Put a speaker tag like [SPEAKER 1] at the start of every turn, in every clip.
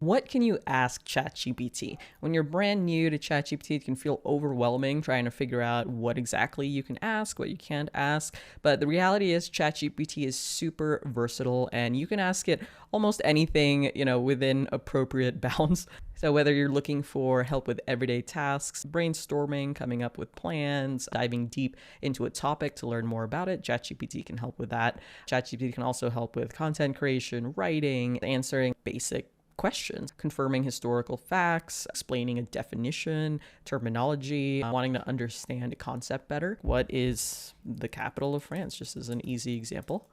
[SPEAKER 1] What can you ask ChatGPT? When you're brand new to ChatGPT, it can feel overwhelming trying to figure out what exactly you can ask, what you can't ask. But the reality is ChatGPT is super versatile and you can ask it almost anything, within appropriate bounds. So whether you're looking for help with everyday tasks, brainstorming, coming up with plans, diving deep into a topic to learn more about it, ChatGPT can help with that. ChatGPT can also help with content creation, writing, answering basic questions, confirming historical facts, explaining a definition, terminology, wanting to understand a concept better. What is the capital of France? Just as an easy example.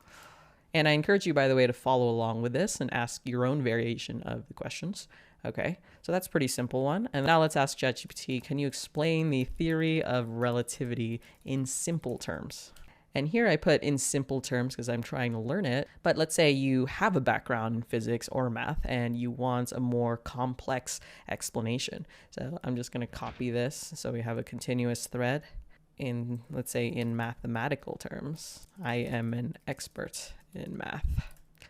[SPEAKER 1] And I encourage you, by the way, to follow along with this and ask your own variation of the questions. Okay, so that's a pretty simple one. And now let's ask ChatGPT, can you explain the theory of relativity in simple terms? And here I put in simple terms because I'm trying to learn it. But let's say you have a background in physics or math and you want a more complex explanation. So I'm just going to copy this. So we have a continuous thread in, let's say, in mathematical terms. I am an expert in math.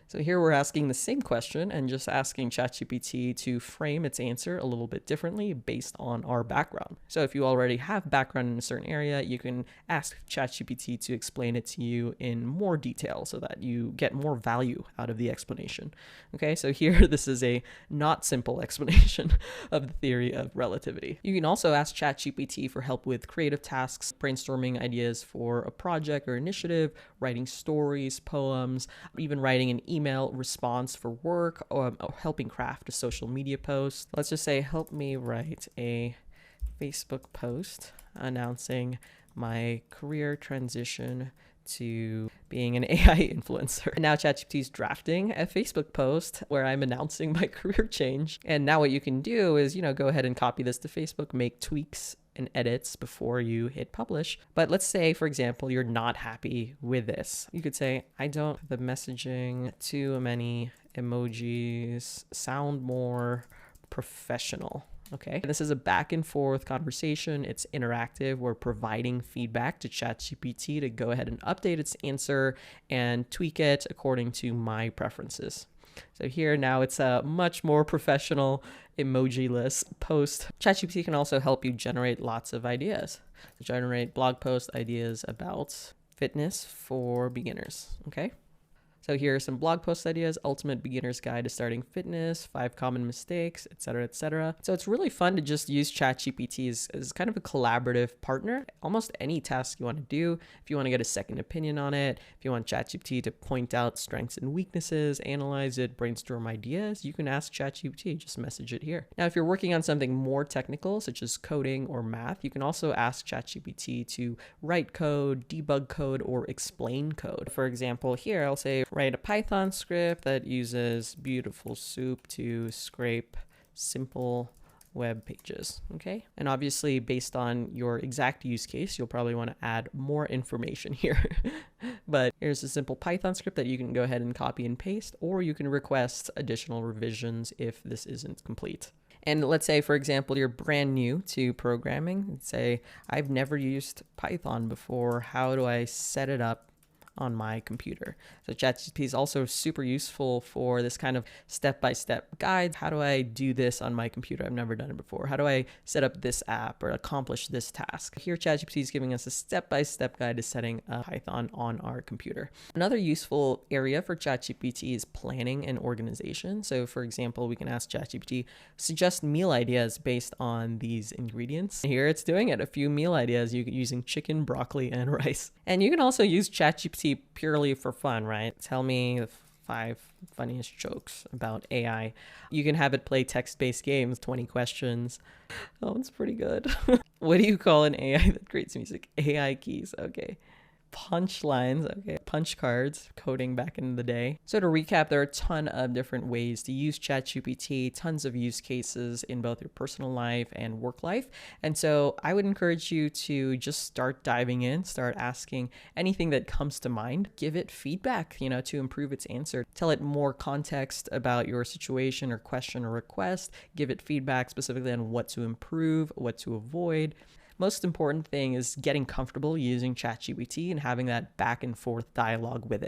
[SPEAKER 1] So here we're asking the same question and just asking ChatGPT to frame its answer a little bit differently based on our background. So if you already have background in a certain area, you can ask ChatGPT to explain it to you in more detail so that you get more value out of the explanation. Okay, so here this is a not simple explanation of the theory of relativity. You can also ask ChatGPT for help with creative tasks, brainstorming ideas for a project or initiative, writing stories, poems, even writing an email response for work, or helping craft a social media post. Let's just say, help me write a Facebook post announcing my career transition to being an AI influencer. And now ChatGPT is drafting a Facebook post where I'm announcing my career change. And now what you can do is, go ahead and copy this to Facebook, make tweaks and edits before you hit publish. But let's say, for example, you're not happy with this. You could say, the messaging, too many emojis, sound more professional. Okay, this is a back and forth conversation. It's interactive. We're providing feedback to ChatGPT to go ahead and update its answer and tweak it according to my preferences. So here now it's a much more professional, emoji-less post. ChatGPT can also help you generate lots of ideas. Generate blog post ideas about fitness for beginners. Okay. So here are some blog post ideas: ultimate beginner's guide to starting fitness, 5 common mistakes, etc., etc. So it's really fun to just use ChatGPT as kind of a collaborative partner. Almost any task you want to do, if you want to get a second opinion on it, if you want ChatGPT to point out strengths and weaknesses, analyze it, brainstorm ideas, you can ask ChatGPT, just message it here. Now, if you're working on something more technical, such as coding or math, you can also ask ChatGPT to write code, debug code, or explain code. For example, here I'll say, write a Python script that uses beautiful soup to scrape simple web pages. Okay. And obviously, based on your exact use case, you'll probably want to add more information here. But here's a simple Python script that you can go ahead and copy and paste, or you can request additional revisions if this isn't complete. And let's say, for example, you're brand new to programming and say, I've never used Python before. How do I set it up on my computer? So ChatGPT is also super useful for this kind of step-by-step guide. How do I do this on my computer? I've never done it before. How do I set up this app or accomplish this task? Here, ChatGPT is giving us a step-by-step guide to setting up Python on our computer. Another useful area for ChatGPT is planning and organization. So for example, we can ask ChatGPT, suggest meal ideas based on these ingredients. Here it's doing it, a few meal ideas using chicken, broccoli, and rice. And you can also use ChatGPT purely for fun, right? Tell me the 5 funniest jokes about AI. You can have it play text-based games, 20 questions. Oh, it's pretty good. What do you call an AI that creates music? AI keys. Okay. Punchlines. Okay. Punch cards, coding back in the day. So to recap, there are a ton of different ways to use ChatGPT, tons of use cases in both your personal life and work life. And so I would encourage you to just start diving in, start asking anything that comes to mind, give it feedback, to improve its answer. Tell it more context about your situation or question or request, give it feedback specifically on what to improve, what to avoid. Most important thing is getting comfortable using ChatGPT and having that back and forth dialogue with it.